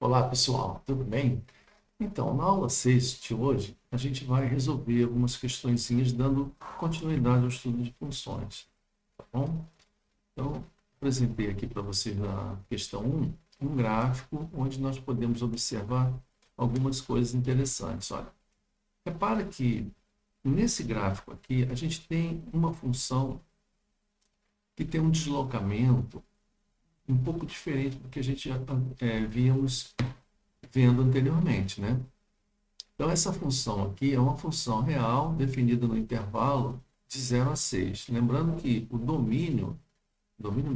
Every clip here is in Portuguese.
Olá, pessoal, tudo bem? Então, na aula 6 de hoje, a gente vai resolver algumas questõezinhas dando continuidade ao estudo de funções, tá bom? Então, apresentei aqui para vocês na questão um gráfico onde nós podemos observar algumas coisas interessantes. Olha, repara que nesse gráfico aqui, a gente tem uma função que tem um deslocamento um pouco diferente do que a gente já víamos vendo anteriormente, né? Então, essa função aqui é uma função real definida no intervalo de 0 a 6. Lembrando que o domínio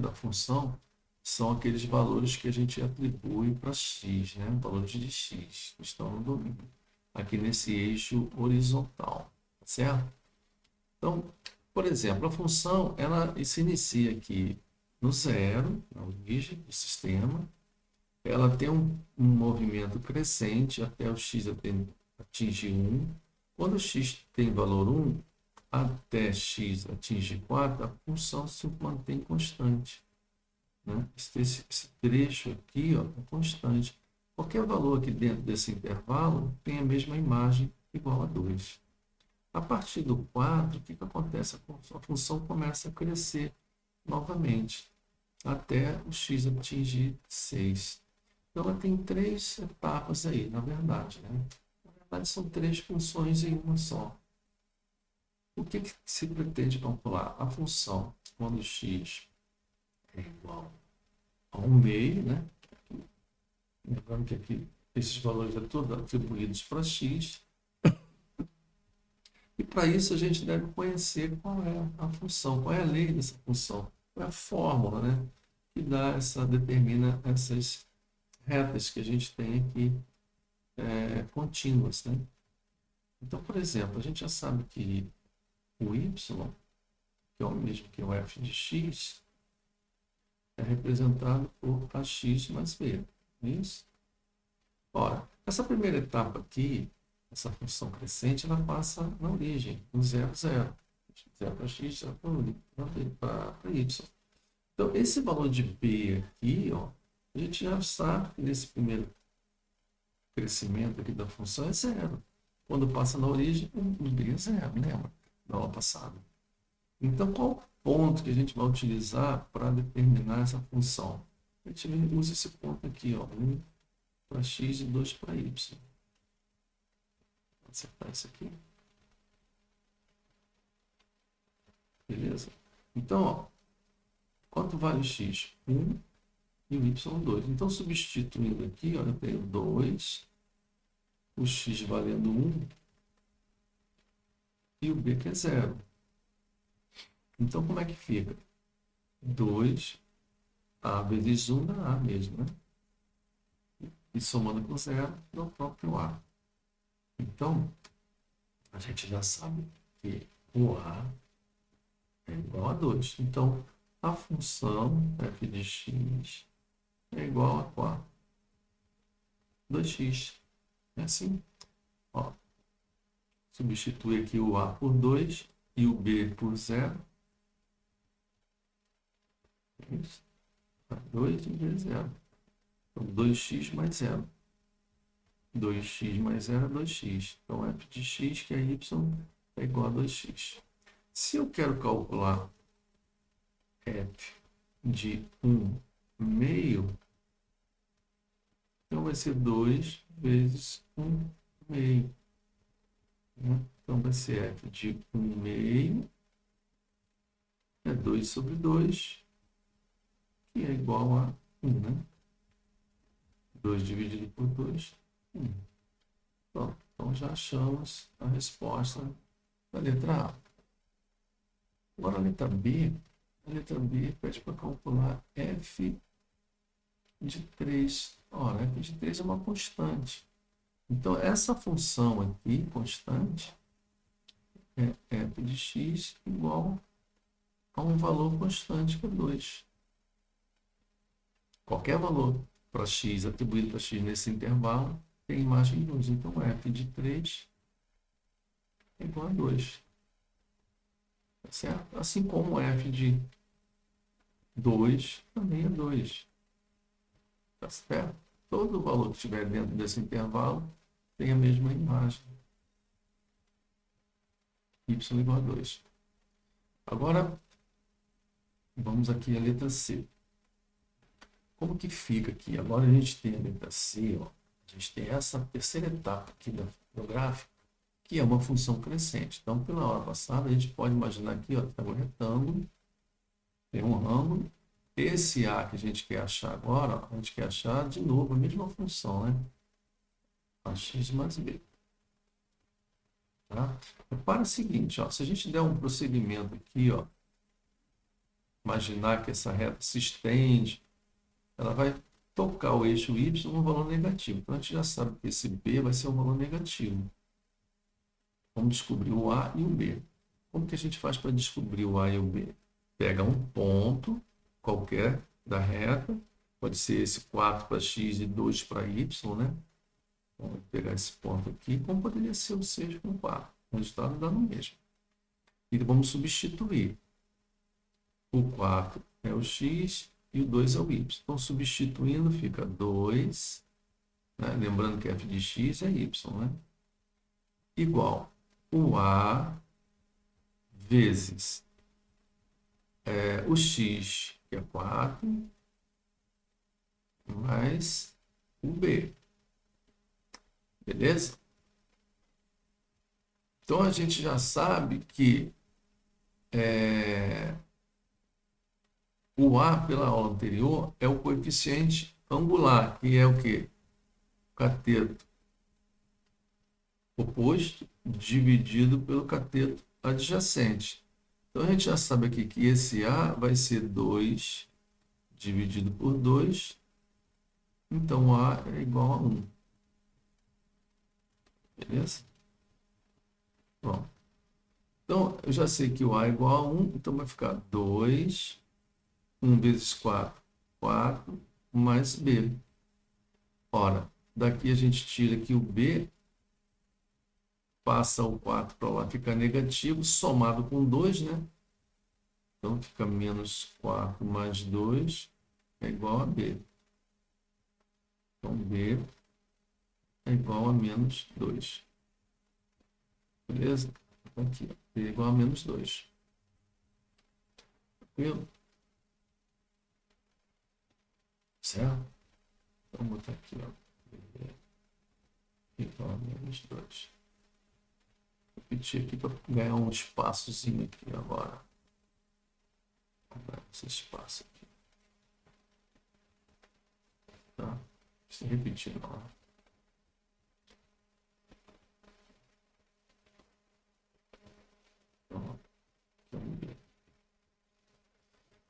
da função são aqueles valores que a gente atribui para x, né? Valores de x que estão no domínio, aqui nesse eixo horizontal, certo? Então, por exemplo, a função ela se inicia aqui no zero, na origem do sistema. Ela tem um movimento crescente até o x atingir 1. Quando o x tem valor 1, até x atingir 4, a função se mantém constante, né? Esse trecho aqui ó, é constante. Qualquer valor aqui dentro desse intervalo tem a mesma imagem igual a 2. A partir do 4, o que acontece? A função começa a crescer novamente, até o x atingir 6. Então, ela tem três etapas aí, na verdade, né? Na verdade, são três funções em uma só. O que se pretende calcular? A função quando x é igual a 1 meio, né? Lembrando que aqui esses valores são todos atribuídos para x. E para isso a gente deve conhecer qual é a função, qual é a lei dessa função, qual é a fórmula, né? Que determina essas retas que a gente tem aqui contínuas, né? Então, por exemplo, a gente já sabe que o y, que é o mesmo que o f de x, é representado por ax mais b. É isso? Ora, essa primeira etapa aqui, essa função crescente, ela passa na origem, no 0, 0. 0 para x, 0 para y. Então, esse valor de b aqui, ó, a gente já sabe que nesse primeiro crescimento aqui da função é zero. Quando passa na origem, o b é zero, lembra? Da aula passada. Então, qual o ponto que a gente vai utilizar para determinar essa função? A gente usa esse ponto aqui, ó, 1 para x e 2 para y. Vou acertar isso aqui. Beleza? Então, ó, quanto vale o x? 1 e o y 2. Então, substituindo aqui, ó, eu tenho 2, o x valendo 1 e o b que é 0. Então, como é que fica? 2 a vezes 1 dá a mesmo, né? E somando com 0, dá o próprio a. Então, a gente já sabe que o a é igual a 2. Então, a função f de x é igual a quanto? 2x. É assim? Ó, substitui aqui o a por 2 e o b por 0. Isso. 2 e b 0. Então, 2x mais 0. 2x mais 0 é 2x. Então, f de x, que é y, é igual a 2x. Se eu quero calcular f de 1 meio, então vai ser 2 vezes 1 meio, né? Então vai ser f de 1 meio, é 2 sobre 2, que é igual a 1, né? 2 dividido por 2, 1. Pronto, então já achamos a resposta da letra A. Agora a letra B pede para calcular f de 3. Ora, f de 3 é uma constante. Então, essa função aqui, constante, é f de x igual a um valor constante, que é 2. Qualquer valor para x, atribuído para x nesse intervalo, tem imagem 2. Então, f de 3 é igual a 2. Tá certo? Assim como f de 2 também é 2. Tá certo? todo valor que estiver dentro desse intervalo tem a mesma imagem. Y igual a 2. Agora, vamos aqui à letra C. Como que fica aqui? Agora a gente tem a letra C, ó. A gente tem essa terceira etapa aqui do gráfico, que é uma função crescente. Então, pela hora passada, a gente pode imaginar aqui, ó, tem um retângulo, tem um ângulo. Esse A que a gente quer achar agora, ó, a gente quer achar de novo a mesma função, né? Ax mais B. Tá? Repara o seguinte, ó, se a gente der um prosseguimento aqui, ó, imaginar que essa reta se estende, ela vai tocar o eixo Y no valor negativo. Então, a gente já sabe que esse B vai ser um valor negativo. Vamos descobrir o A e o B. Como que a gente faz para descobrir o A e o B? Pega um ponto qualquer da reta, pode ser esse 4 para x e 2 para y, né? Vamos pegar esse ponto aqui, como poderia ser o 6 com 4. O resultado dá no mesmo. E vamos substituir. O 4 é o x e o 2 é o y. Então, substituindo, fica 2, né? Lembrando que f de x é y, né? Igual o A vezes o x, que é 4, mais o B. Beleza? Então, a gente já sabe que o A, pela aula anterior, é o coeficiente angular, que é o quê? O cateto oposto dividido pelo cateto adjacente. Então, a gente já sabe aqui que esse A vai ser 2 dividido por 2. Então, A é igual a 1. Beleza? Bom. Então, eu já sei que o A é igual a 1. Então, vai ficar 2. 1 vezes 4, 4, mais B. Ora, daqui a gente tira que o B passa o 4 para lá, fica negativo, somado com 2, né? Então, fica menos 4 mais 2 é igual a B. Então, B é igual a menos 2. Beleza? Aqui, ó. B é igual a menos 2. Tranquilo? Certo? Então, vou botar aqui, ó. B igual a menos 2. Vou repetir aqui para ganhar um espaçozinho aqui agora. Esse espaço aqui. Tá? Deixa eu repetir não.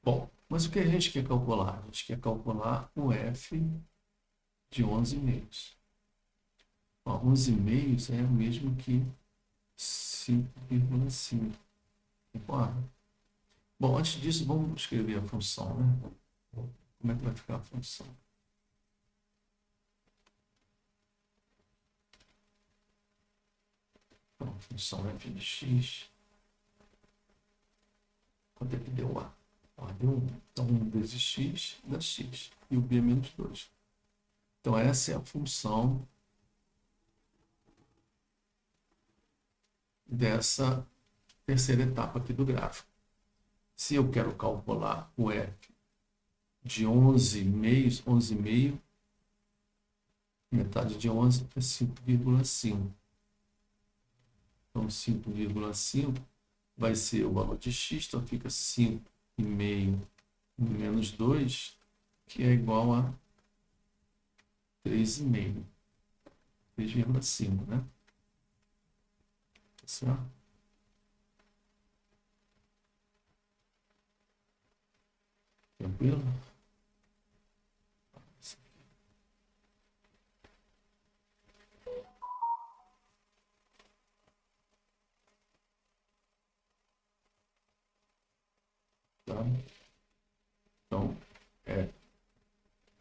Bom, mas o que a gente quer calcular? A gente quer calcular o F de 11 meios. 11 meios é o mesmo que 5,5. Concorda? Bom, antes disso, vamos escrever a função, né? Como é que vai ficar a função? Então, a função f de x. Quanto é que deu A? Deu 1. Então, 1 vezes x dá x. E o B é menos 2. Então, essa é a função dessa terceira etapa aqui do gráfico. Se eu quero calcular o f de 11 meios, 11,5, metade de 11 é 5,5. Então, 5,5 vai ser o valor de x, então fica 5,5 menos 2, que é igual a 3,5. 3,5, né? Tá certo? Tranquilo? Tá? Então,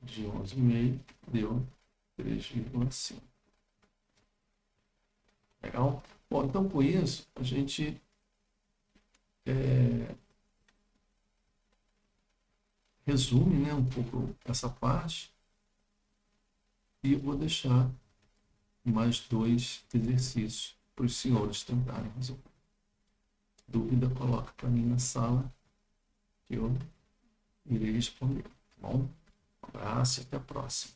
de 11,5 deu 3,5. Legal? Bom, então com isso, a gente resume, né, um pouco essa parte. E eu vou deixar mais 2 exercícios para os senhores tentarem resolver. Dúvida, coloca para mim na sala que eu irei responder. Tá bom? Um abraço e até a próxima.